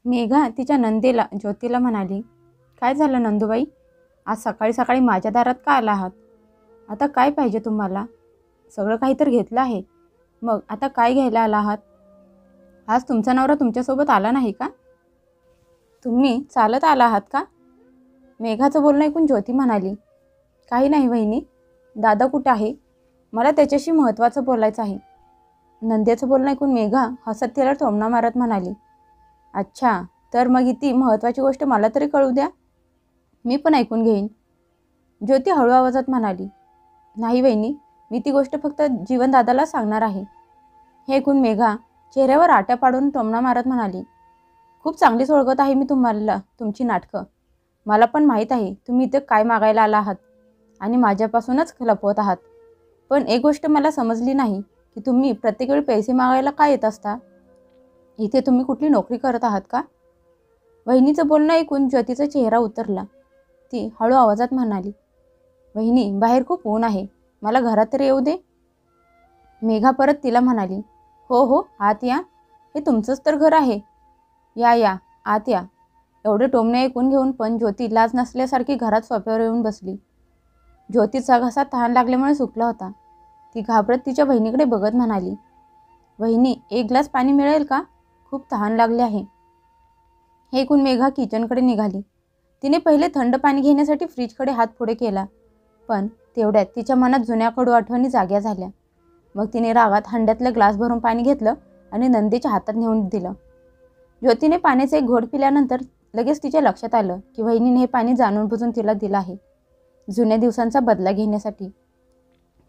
मेघा तिच्या नंदेला ज्योतीला म्हणाली, काय झालं नंदूबाई? आज सकाळी सकाळी माझ्या दारात का आला आहात? आता काय पाहिजे तुम्हाला? सगळं काही तर घेतलं आहे. मग आता काय घ्यायला आला आहात? आज तुमचा नवरा तुमच्यासोबत आला नाही का? तुम्ही चालत आला आहात का? मेघाचं बोलणं ऐकून ज्योती म्हणाली, काही नाही वहिनी. दादा कुठे आहे? मला त्याच्याशी महत्त्वाचं बोलायचं आहे. नंदेचं बोलणं ऐकून मेघा हसत तिला टोमणा मारत म्हणाली, अच्छा, तर मग ती महत्त्वाची गोष्ट मला तरी कळू द्या. मी पण ऐकून घेईन. ज्योती हळू आवाजात म्हणाली, नाही वहिनी, मी ती गोष्ट फक्त जीवनदादाला सांगणार आहे. हे ऐकून मेघा चेहऱ्यावर आट्या पाडून टोमणा मारत म्हणाली, खूप चांगलीच ओळखत आहे मी तुम्हाला, तुमची नाटकं. मला पण माहीत आहे तुम्ही इथे काय मागायला आला आहात आणि माझ्यापासूनच लपवत आहात. पण एक गोष्ट मला समजली नाही की तुम्ही प्रत्येक वेळी पैसे मागायला का येत असता? इथे तुम्ही कुठली नोकरी करत आहात का? वहिनीचं बोलणं ऐकून ज्योतीचा चेहरा उतरला. ती हळू आवाजात म्हणाली, वहिनी, बाहेर खूप ऊन आहे. मला घरात तरी येऊ दे. मेघा परत तिला म्हणाली, हो हो, आत या. हे तुमचंच तर घर आहे. या या, आत या. एवढे टोमणे ऐकून घेऊन पण ज्योती लाज नसल्यासारखी घरात सोफ्यावर येऊन बसली. ज्योतीचा घसा तहान लागल्यामुळे सुकला होता. ती घाबरत तिच्या बहिणीकडे बघत म्हणाली, वहिनी, एक ग्लास पाणी मिळेल का? खूप तहान लागले आहे. हे ऐकून मेघा किचनकडे निघाली. तिने पहिले थंड पाणी घेण्यासाठी फ्रीजकडे हात पुढे केला, पण तेवढ्यात तिच्या मनात जुन्या कडू आठवणी जाग्या झाल्या. मग तिने रागात हंड्यातलं ग्लास भरून पाणी घेतलं आणि नंदेच्या हातात नेऊन दिलं. ज्योतीने पाण्याचा एक घोट पिल्यानंतर लगेच तिच्या लक्षात आलं की वहिनीने हे पाणी जाणून बुजून तिला दिलं आहे, जुन्या दिवसांचा बदला घेण्यासाठी.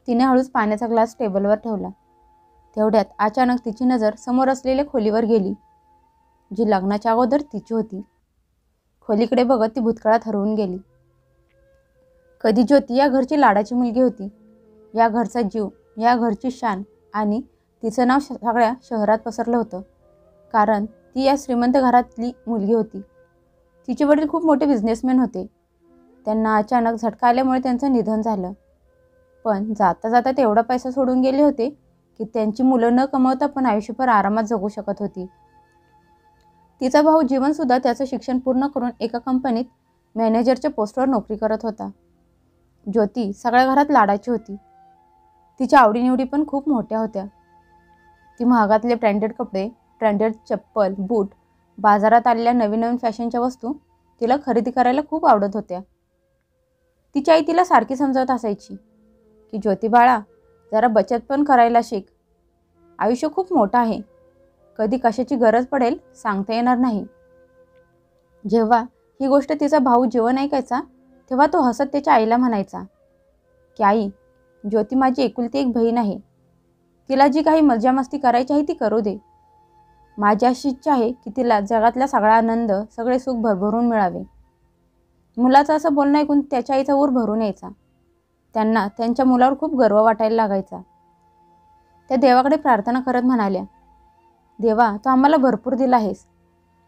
तिने हळूच पाण्याचा ग्लास टेबलवर ठेवला. तेवढ्यात अचानक तिची नजर समोर असलेल्या खोलीवर गेली, जी लग्नाच्या अगोदर तिची होती. खोलीकडे बघत ती भूतकाळात हरवून गेली. कधी ज्योती या घरची लाडाची मुलगी होती, या घरचा जीव, या घरची शान, आणि तिचं नाव सगळ्या शहरात पसरलं होतं, कारण ती या श्रीमंत घरातली मुलगी होती. तिचे वडील खूप मोठे बिझनेसमॅन होते. त्यांना अचानक झटका आल्यामुळे त्यांचं निधन झालं. पण जाता जाता ते एवढा पैसा सोडून गेले होते की त्यांची मुलं न कमवता पण आयुष्यभर आरामात जगू शकत होती. तिचा भाऊ जीवनसुद्धा त्याचं शिक्षण पूर्ण करून एका कंपनीत मॅनेजरच्या पोस्टवर नोकरी करत होता. ज्योती सगळ्या घरात लाडाची होती. तिच्या आवडीनिवडी पण खूप मोठ्या होत्या. ती महागातले ब्रँडेड कपडे, ब्रँडेड चप्पल, बूट, बाजारात आलेल्या नवीन नवीन फॅशनच्या वस्तू तिला खरेदी करायला खूप आवडत होत्या. तिची आई तिला सारखी समजावत असायची की ज्योती बाळा, जरा बचत पण करायला शिक. आयुष्य खूप मोठं आहे. कधी कशाची गरज पडेल सांगता येणार नाही. जेव्हा ही गोष्ट तिचा भाऊ जीवन ऐकायचा तेव्हा तो हसत त्याच्या आईला म्हणायचा की आई, ज्योती माझी एकुलती एक बहीण आहे. तिला जी काही मजा मस्ती करायची आहे ती करू दे. माझी अशी इच्छा आहे की तिला जगातला सगळा आनंद, सगळे सुख भरभरून मिळावे. मुलाचं असं बोलणं ऐकून त्याच्या आईचा ऊर भरून यायचा. त्यांना त्यांच्या मुलावर खूप गर्व वाटायला लागायचा. त्या देवाकडे प्रार्थना करत म्हणाल्या, देवा, तू आम्हाला भरपूर दिला आहेस.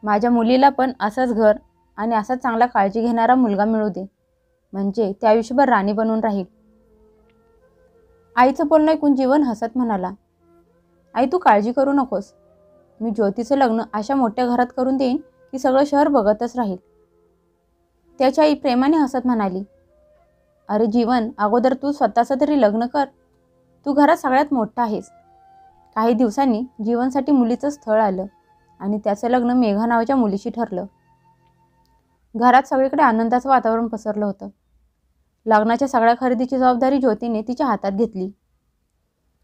माझ्या मुलीला पण असंच घर आणि असाच चांगला काळजी घेणारा मुलगा मिळू दे, म्हणजे त्या आयुष्यभर राणी बनून राहील. आईचं बोलणं ऐकून जीवन हसत म्हणाला, आई, तू काळजी करू नकोस. मी ज्योतीचं लग्न अशा मोठ्या घरात करून देईन की सगळं शहर बघतच राहील. त्याची आई प्रेमाने हसत म्हणाली, अरे जीवन, अगोदर तू स्वतःचं तरी लग्न कर. तू घरात सगळ्यात मोठा आहेस. काही दिवसांनी जीवनसाठी मुलीचं स्थळ आलं आणि त्याचं लग्न मेघा नावाच्या मुलीशी ठरलं. घरात सगळीकडे आनंदाचं वातावरण पसरलं होतं. लग्नाच्या सगळ्या खरेदीची जबाबदारी ज्योतीने तिच्या हातात घेतली.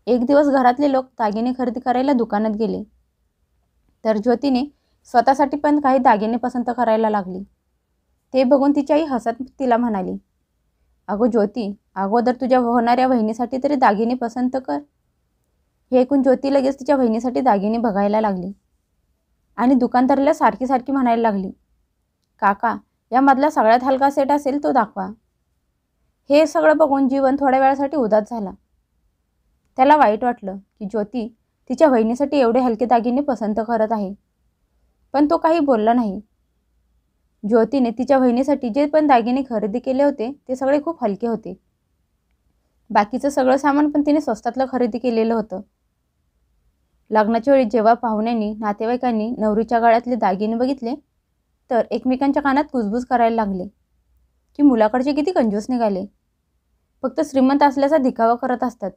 एक दिवस घरातले लोक दागिने खरेदी करायला दुकानात गेले, तर ज्योतीने स्वतःसाठी पण काही दागिने पसंत करायला लागली. ते बघून तिची आई हसत तिला म्हणाली, अगं ज्योती, अगोदर तुझ्या होणाऱ्या बहिणीसाठी तरी दागिने पसंत कर. हे ऐकून ज्योती लगेच तिच्या बहिणीसाठी दागिने बघायला लागली आणि दुकानदाराला सारखी सारखी म्हणायला लागली, काका, यामधला सगळ्यात हलका सेट असेल तो दाखवा. हे सगळं बघून जीवन थोड्या वेळासाठी उदास झाला. त्याला वाईट वाटलं की ज्योती तिच्या बहिणीसाठी एवढे हलके दागिने पसंत करत आहे, पण तो काही बोलला नाही. ज्योतीने तिच्या बहिणीसाठी जे पण दागिने खरेदी केले होते ते सगळे खूप हलके होते. बाकीचं सगळं सामान पण तिने स्वस्तातलं खरेदी केलेलं होतं. लग्नाच्या वेळी जेव्हा पाहुण्यांनी नातेवाईकांनी नवरीच्या गळ्यातले दागिने बघितले तर एकमेकांच्या कानात कुजबूज करायला लागले की मुलाकडचे किती कंजूस निघाले, फक्त श्रीमंत असल्याचा दिखावा करत असतात.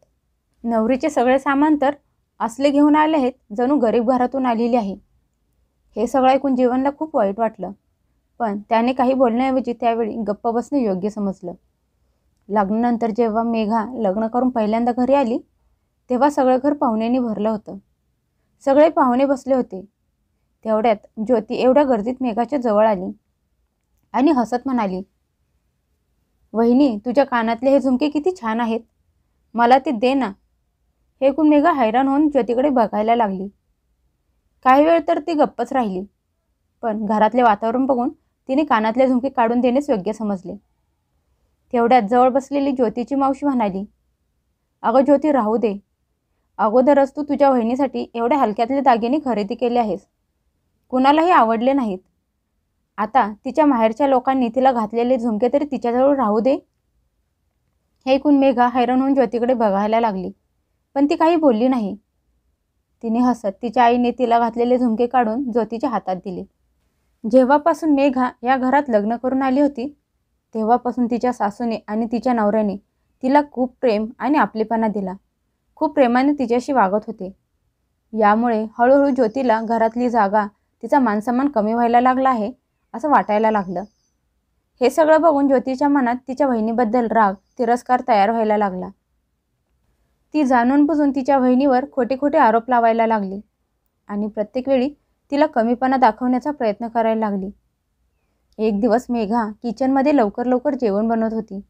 नवरीचे सगळे सामान तर असले घेऊन आले आहेत जणू गरीब घरातून आलेली आहे. हे सगळं ऐकून जीवनला खूप वाईट वाटलं, पण त्याने काही बोलण्याऐवजी त्यावेळी गप्प बसणे योग्य समजलं. लग्नानंतर जेव्हा मेघा लग्न करून पहिल्यांदा घरी आली तेव्हा सगळं घर पाहुण्यांनी भरलं होतं. सगळे पाहुणे बसले होते. तेवढ्यात ज्योती एवढ्या गर्दीत मेघाच्या जवळ आली आणि हसत म्हणाली, वहिनी, तुझ्या कानातले हे झुमके किती छान आहेत, मला ते दे ना. हे ऐकून मेघा हैराण होऊन ज्योतीकडे बघायला लागली. काही वेळ तर ती गप्पच राहिली, पण घरातले वातावरण बघून तिने कानातले झुमके काढून देणेच योग्य समजले. तेवढ्यात जवळ बसलेली ज्योतीची मावशी म्हणाली, अगं ज्योती, राहू दे. अगोदरच तू तुझ्या बहिणीसाठी एवढ्या हलक्यातले दागिने खरेदी केले आहेस, कुणालाही आवडले नाहीत. आता तिच्या माहेरच्या लोकांनी तिला घातलेले झुमके तरी तिच्याजवळ राहू दे. हे ऐकून मेघा हैराण होऊन ज्योतीकडे बघायला लागली, पण ती काही बोलली नाही. तिने हसत तिच्या आईने तिला घातलेले झुमके काढून ज्योतीच्या हातात दिले. जेव्हापासून मेघा या घरात लग्न करून आली होती तेव्हापासून तिच्या सासूने आणि तिच्या नवऱ्याने तिला खूप प्रेम आणि आपलेपणा दिला. खूप प्रेमाने तिच्याशी वागत होते. यामुळे हळूहळू ज्योतीला घरातली जागा, तिचा मानसन्मान कमी व्हायला लागला आहे असं वाटायला लागलं. हे सगळं बघून ज्योतीच्या मनात तिच्या बहिणीबद्दल राग, तिरस्कार तयार व्हायला लागला. ती जाणून बुजून तिच्या बहिणीवर खोटे खोटे आरोप लावायला लागली आणि प्रत्येक वेळी तिला कमीपणा दाखवण्याचा प्रयत्न करायला लागली. एक दिवस मेघा किचनमध्ये लवकर लवकर जेवण बनवत होती,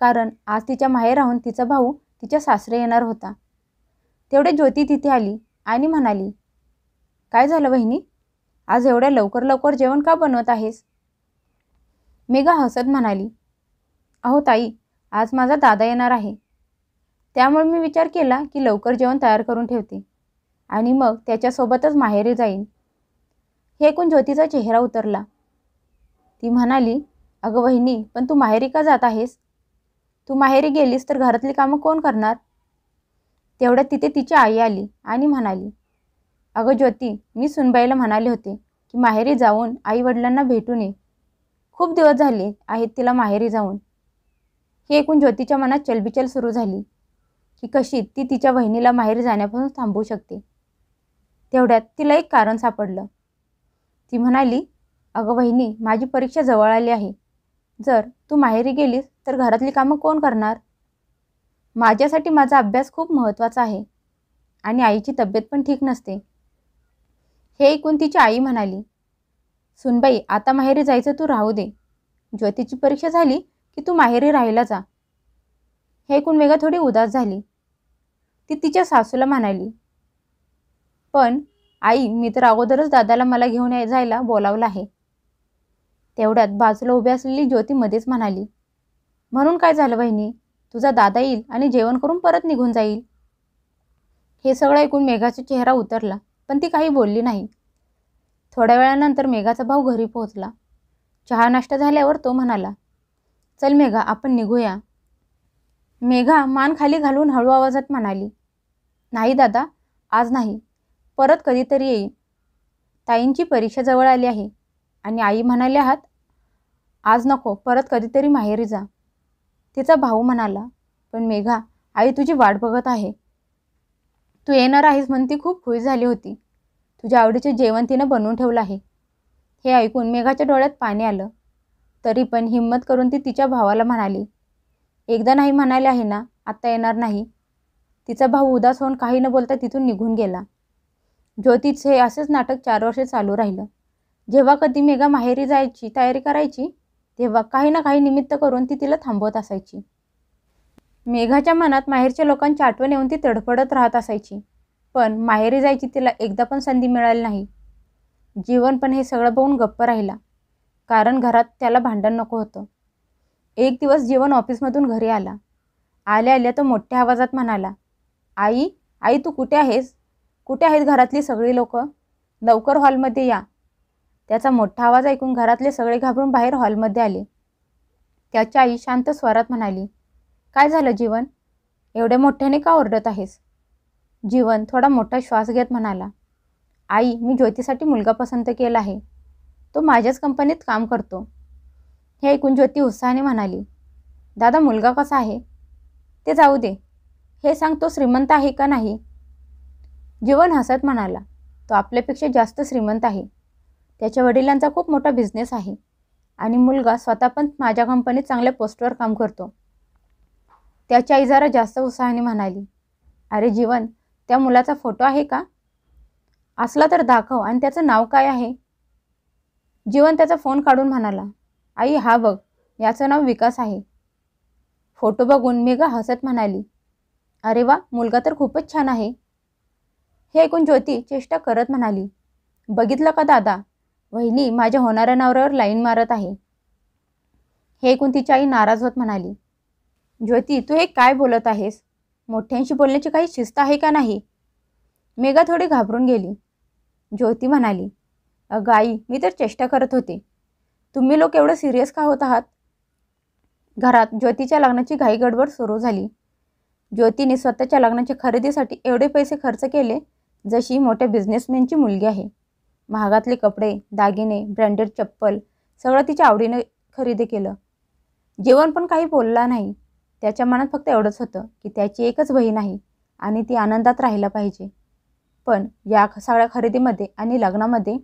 कारण आज तिच्या माहेर राहून तिचा भाऊ तिच्या सासरे येणार होता. तेवढे ज्योती तिथे आली आणि म्हणाली, काय झालं बहिणी, आज एवढ्या लवकर लवकर जेवण का बनवत आहेस? मेघा हसत म्हणाली, अहो ताई, आज माझा दादा येणार आहे, त्यामुळे मी विचार केला की लवकर जेवण तयार करून ठेवते आणि मग त्याच्यासोबतच माहेरी जाईन. हे ऐकून ज्योतीचा चेहरा उतरला. ती म्हणाली, अगं वहिनी, पण तू माहेरी का जात आहेस? तू माहेरी गेलीस तर घरातली कामं कोण करणार? तेवढ्यात तिथे तिची आई आली आणि म्हणाली, अगं ज्योती, मी सुनबाईला म्हणाले होते की माहेरी जाऊन आई वडिलांना भेटून ये, खूप दिवस झाले आहेत तिला माहेरी जाऊन. हे ऐकून ज्योतीच्या मनात चलबिचल सुरू झाली की कशी ती तिच्या बहिणीला माहेरी जाण्यापासून थांबवू शकते. तेवढ्यात तिला एक कारण सापडलं. ती म्हणाली, अगं बहिणी, माझी परीक्षा जवळ आली आहे, जर तू माहेरी गेलीस तर घरातली कामं कोण करणार? माझ्यासाठी माझा अभ्यास खूप महत्त्वाचा आहे आणि आईची तब्येत पण ठीक नसते. हे ऐकून तिची आई म्हणाली, सुनबाई, आता माहेरी जायचं तू राहू दे, ज्योतीची परीक्षा झाली की तू माहेरी राहायला जा. हे ऐकून मेघा थोडी उदास झाली. ती तिच्या सासूला म्हणाली, पण आई, मी तर अगोदरच दादाला मला घेऊन जायला बोलावलं आहे. तेवढ्यात बाजूला उभी असलेली ज्योती मध्येच म्हणाली, म्हणून काय झालं बहिणी, तुझा दादा येईल आणि जेवण करून परत निघून जाईल. हे सगळं ऐकून मेघाचा चेहरा उतरला, पण ती काही बोलली नाही. थोड्या वेळानंतर मेघाचा भाऊ घरी पोहोचला. चहा नाश्ता झाल्यावर तो म्हणाला, चल मेघा, आपण निघूया. मेघा मान खाली घालून हळू आवाजात म्हणाली, नाही दादा, आज नाही, परत कधीतरी येईन. ताईंची परीक्षा जवळ आली आहे आणि आई म्हणाले आहात, आज नको, परत कधीतरी माहेरी जा. तिचा भाऊ म्हणाला, पण मेघा, आई तुझी वाट बघत आहे. तू येणार आहेस म्हणून ती खूप खुश झाली होती. तुझ्या आवडीचे जेवण तिनं बनवून ठेवलं आहे. हे ऐकून मेघाच्या डोळ्यात पाणी आलं. तरी पण हिम्मत करून ती तिच्या भावाला म्हणाली, एकदा नाही म्हणाले आहे ना, आत्ता येणार नाही. तिचा भाऊ उदास होऊन काही न बोलता तिथून निघून गेला. ज्योतीच हे असेच नाटक 4 वर्षे चालू राहिलं. जेव्हा कधी मेघा माहेरी जायची तयारी करायची तेव्हा काही ना काही निमित्त करून ती तिला थांबवत असायची. मेघाच्या मनात माहेरच्या लोकांची आठवण येऊन ती तडफडत राहत असायची, पण माहेरी जायची तिला एकदा पण संधी मिळाली नाही. जीवन पण हे सगळं बघून गप्प राहिला, कारण घरात त्याला भांडण नको होतं. एक दिवस जीवन ऑफिसमधून घरी आला. आल्या आल्या तो मोठ्या आवाजात म्हणाला, आई, आई, तू कुठे आहेस? कुठे आहेत घरातली सगळी लोक? लवकर हॉलमध्ये या. त्याचा मोठा आवाज ऐकून घरातले सगळे घाबरून बाहेर हॉलमध्ये आले. त्याची आई शांत स्वरात म्हणाली, काय झालं जीवन, एवढ्या मोठ्याने का ओरडत आहेस? जीवन थोडा मोठा श्वास घेत म्हणाला, आई, मी ज्योतीसाठी मुलगा पसंत केला आहे. तो माझ्याच कंपनीत काम करतो. हे ऐकून ज्योती उत्साहाने म्हणाली, दादा, मुलगा कसा आहे ते जाऊ दे, हे सांग, तो श्रीमंत आहे का नाही? जीवन हसत म्हणाला, तो आपल्यापेक्षा जास्त श्रीमंत आहे. त्याच्या वडिलांचा खूप मोठा बिझनेस आहे आणि मुलगा स्वतः पण माझ्या कंपनीत चांगल्या पोस्टवर काम करतो. त्याची आई जरा जास्त उत्साहाने म्हणाली, अरे जीवन, त्या मुलाचा फोटो आहे का? असला तर दाखव आणि त्याचं नाव काय आहे? जीवन त्याचा फोन काढून म्हणाला, आई, हा बघ, याचं नाव विकास आहे. फोटो बघून मेघा हसत म्हणाली, अरे वा, मुलगा तर खूपच छान आहे. हे ऐकून ज्योती चेष्टा करत म्हणाली, बघितलं का दादा, वहिनी माझ्या होणाऱ्या नवऱ्यावर लाईन मारत आहे. हे ऐकून तिची आई नाराज होत म्हणाली, ज्योती, तू हे काय बोलत आहेस? मोठ्यांशी बोलण्याची काही शिस्त आहे का नाही? मेघा थोडी घाबरून गेली. ज्योती म्हणाली, अगं आई, मी तर चेष्टा करत होते. तुम्ही लोक एवढं सिरियस का होत आहात? घरात ज्योतीच्या लग्नाची घाई गडबड सुरू झाली. ज्योतीने स्वतःच्या लग्नाच्या खरेदीसाठी एवढे पैसे खर्च केले जशी मोठ्या बिझनेसमॅनची मुलगी आहे. महागातले कपडे, दागिने, ब्रँडेड चप्पल सगळं तिच्या आवडीने खरेदी केलं. जीवन पण काही बोलला नाही. त्याच्या मनात फक्त एवढंच होतं की त्याची एकच बहीण आहे आणि ती आनंदात राहायला पाहिजे. पण या सगळ्या खरेदीमध्ये आणि लग्नामध्ये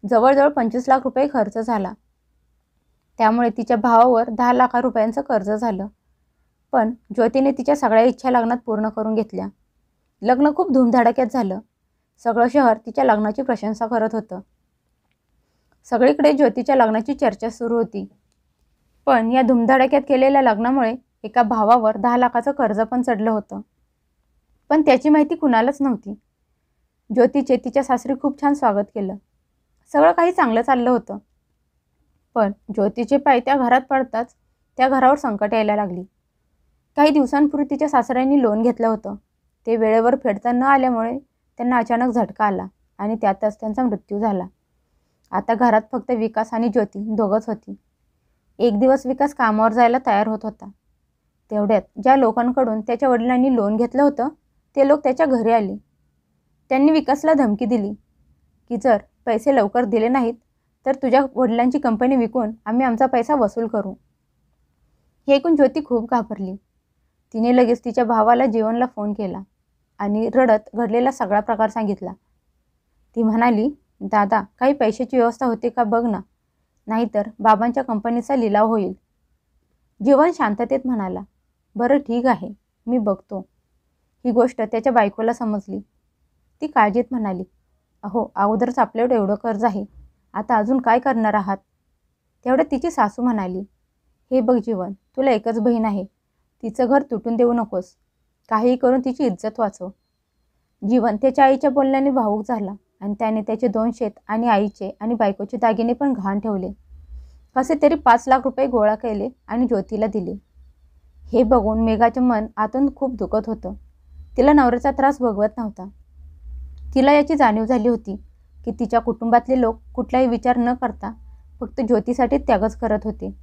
जवळजवळ 25 लाख रुपये खर्च झाला. त्यामुळे तिच्या भावावर 10 लाख रुपयांचं कर्ज झालं. पण ज्योतीने तिच्या सगळ्या इच्छा लग्नात पूर्ण करून घेतल्या. लग्न खूप धूमधडाक्यात झालं. सगळं शहर तिच्या लग्नाची प्रशंसा करत होतं. सगळीकडे ज्योतीच्या लग्नाची चर्चा सुरू होती. पण या धूमधडाक्यात केलेल्या लग्नामुळे एका भावावर 10 लाखाचं कर्ज पण चढलं होतं. पण त्याची माहिती कुणालाच नव्हती. ज्योतीचे तिच्या सासरी खूप छान स्वागत केलं. सगळं काही चांगलं चाललं होतं. पण ज्योतीचे पाय त्या घरात पडताच त्या घरावर संकट यायला लागली. काही दिवसांपूर्वी तिच्या सासऱ्यांनी लोन घेतलं होतं. ते वेळेवर फेडता न आल्यामुळे त्यांना अचानक झटका आला आणि त्यातच त्यांचा मृत्यू झाला. आता घरात फक्त विकास आणि ज्योती दोघंच होती. एक दिवस विकास कामावर जायला तयार होत होता. तेवढ्यात ज्या लोकांकडून त्याच्या वडिलांनी लोन घेतलं होतं ते लोक त्याच्या घरी आले. त्यांनी विकासला धमकी दिली की जर पैसे लवकर दिले नाहीत तर तुझ्या वडिलांची कंपनी विकून आम्ही आमचा पैसा वसूल करू. हे ऐकून ज्योती खूप घाबरली. तिने लगेच तिच्या भावाला जीवनला फोन केला आणि रडत घडलेला सगळा प्रकार सांगितला. ती म्हणाली, दादा, काही पैशाची व्यवस्था होते का बघ ना, नाहीतर बाबांच्या कंपनीचा लिलाव होईल. जीवन शांततेत म्हणाला, बरं ठीक आहे, मी बघतो. ही गोष्ट त्याच्या बायकोला समजली. ती काळजीत म्हणाली, अहो, अगोदरच आपल्यावर एवढं कर्ज आहे, आता अजून काय करणार आहात? तेवढ्यात तिची सासू म्हणाली, हे बघ जीवन, तुला एकच बहीण आहे, तिचं घर तुटून देऊ नकोस. काहीही करून तिची इज्जत वाचव. जीवन त्याच्या आईच्या बोलण्याने भावूक झाला आणि त्याने त्याचे 2 शेत आणि आईचे आणि बायकोचे दागिने पण गहाण ठेवले. कसे तरी 5 लाख रुपये गोळा केले आणि ज्योतीला दिले. हे बघून मेघाचे मन आतून खूप दुखत होतं. तिला नवऱ्याचा त्रास भोगवत नव्हता. तिला याची जाणीव झाली होती की तिच्या कुटुंबातले लोक कुठलाही विचार न करता फक्त ज्योतीसाठी त्यागच करत होते.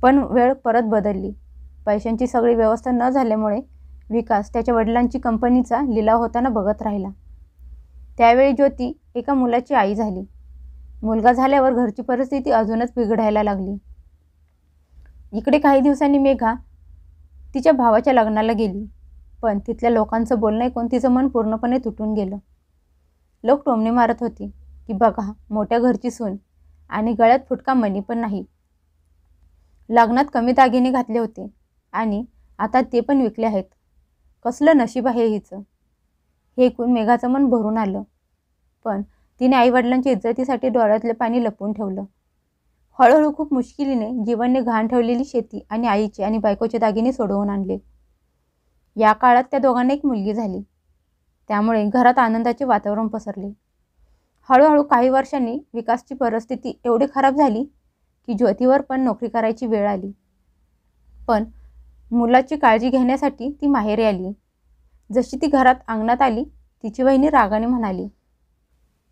पण वेळ परत बदलली. पैशांची सगळी व्यवस्था न झाल्यामुळे विकास त्याच्या वडिलांची कंपनीचा लिलाव होताना बघत राहिला. त्यावेळी ज्योती एका मुलाची आई झाली. मुलगा झाल्यावर घरची परिस्थिती अजूनच बिघडायला लागली. इकडे काही दिवसांनी मेघा तिच्या भावाच्या लग्नाला गेली. पण तिथल्या लोकांचं बोलणं ऐकून तिचं मन पूर्णपणे तुटून गेलं. लोक टोमणे मारत होते की बघा, मोठ्या घरची सून आणि गळ्यात फुटका मणी पण नाही. लग्नात कमी दागिने घातले होते आणि आता ते पण विकले आहेत. कसलं नशीब आहे हिचं. हे ऐकून मेघाचं मन भरून आलं. पण तिने आईवडिलांच्या इज्जतीसाठी डोळ्यातले पाणी लपवून ठेवलं. हळूहळू खूप मुश्किलीने जीवनने घाण ठेवलेली शेती आणि आईचे आणि बायकोचे दागिने सोडवून आणले. या काळात त्या दोघांना एक मुलगी झाली. त्यामुळे घरात आनंदाचे वातावरण पसरले. हळूहळू काही वर्षांनी विकासची परिस्थिती एवढी खराब झाली की ज्योतीवर पण नोकरी करायची वेळ आली. पण मुलाची काळजी घेण्यासाठी ती माहेरी आली. जशी ती घरात अंगणात आली, तिची वहिनी रागाने म्हणाली,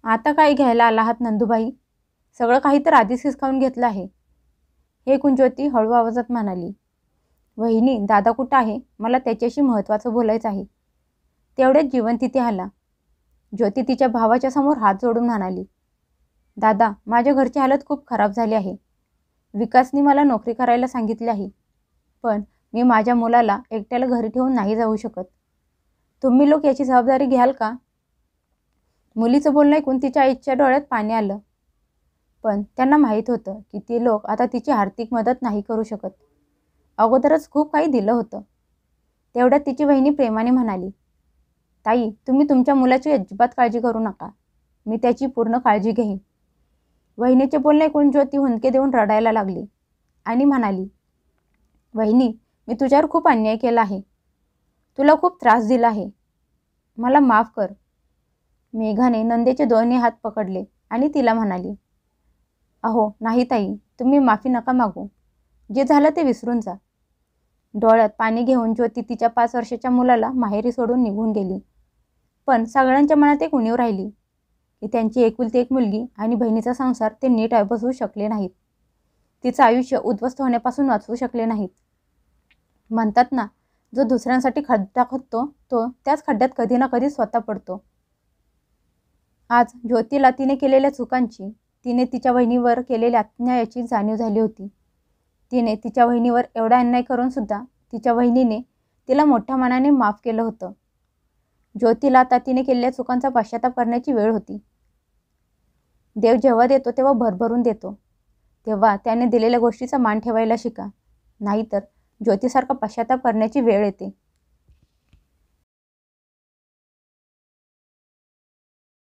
आता काय घ्यायला आला आहात नंदूबाई? सगळं काही तर आधीच हिसकावून घेतलं आहे. हे ऐकून ज्योती हळू आवाजात म्हणाली, वहिनी, दादा कुठं आहे? मला त्याच्याशी महत्त्वाचं बोलायचं आहे. तेवढ्याच जीवन तिथे आला. ज्योती तिच्या भावाच्या समोर हात जोडून म्हणाली, दादा, माझ्या घरची हालत खूप खराब झाली आहे. विकासने मला नोकरी करायला सांगितली आहे, पण मी माझ्या मुलाला एकट्याला घरी ठेवून नाही जाऊ शकत. तुम्ही लोक याची जबाबदारी घ्याल का? मुलीचं बोलणं ऐकून तिच्या आईच्या डोळ्यात पाणी आलं. पण त्यांना माहीत होतं की ते लोक आता तिची आर्थिक मदत नाही करू शकत. अगोदरच खूप काही दिलं होतं. तेवढ्यात तिची वहिनी प्रेमाने म्हणाली, ताई, तुम्ही तुमच्या मुलाची अजिबात काळजी करू नका. मी त्याची पूर्ण काळजी घेईन. वहिनीचे बोलणे ऐकून ज्योती हुंदके देऊन रडायला लागली आणि म्हणाली, वहिनी, मी तुझ्यावर खूप अन्याय केला आहे. तुला खूप त्रास दिला आहे. मला माफ कर. मेघाने नंदेचे दोन्ही हात पकडले आणि तिला म्हणाली, अहो नाही ताई, तुम्ही माफी नका मागू. जे झालं ते विसरून जा. डोळ्यात पाणी घेऊन ज्योती तिच्या 5 वर्षाच्या मुलाला माहेरी सोडून निघून गेली. पण सगळ्यांच्या मनात एक उणीव राहिली की त्यांची एकुलती एक मुलगी आणि बहिणीचा संसार ते नीट बसवू शकले नाहीत. तिचं आयुष्य उद्ध्वस्त होण्यापासून वाचवू शकले नाहीत. म्हणतात ना, जो दुसऱ्यांसाठी खड्डा खोदतो तो त्याच खड्ड्यात कधी ना कधी स्वतः पडतो. आज ज्योतीला तिने केलेल्या चुकांची, तिने तिच्या बहिणीवर केलेल्या अन्यायाची जाणीव झाली होती. तिने तिच्या बहिणीवर एवढा अन्याय करून सुद्धा तिच्या बहिणीने तिला मोठ्या मनाने माफ केलं होतं. ज्योतीला आता तिने केलेल्या चुकांचा पश्चाताप करण्याची वेळ होती. देव जेव्हा देतो तेव्हा भरभरून देतो. तेव्हा त्याने दिलेल्या गोष्टीचा मान ठेवायला शिका, नाहीतर ज्योतीसारखा पश्चाताप करण्याची वेळ येते.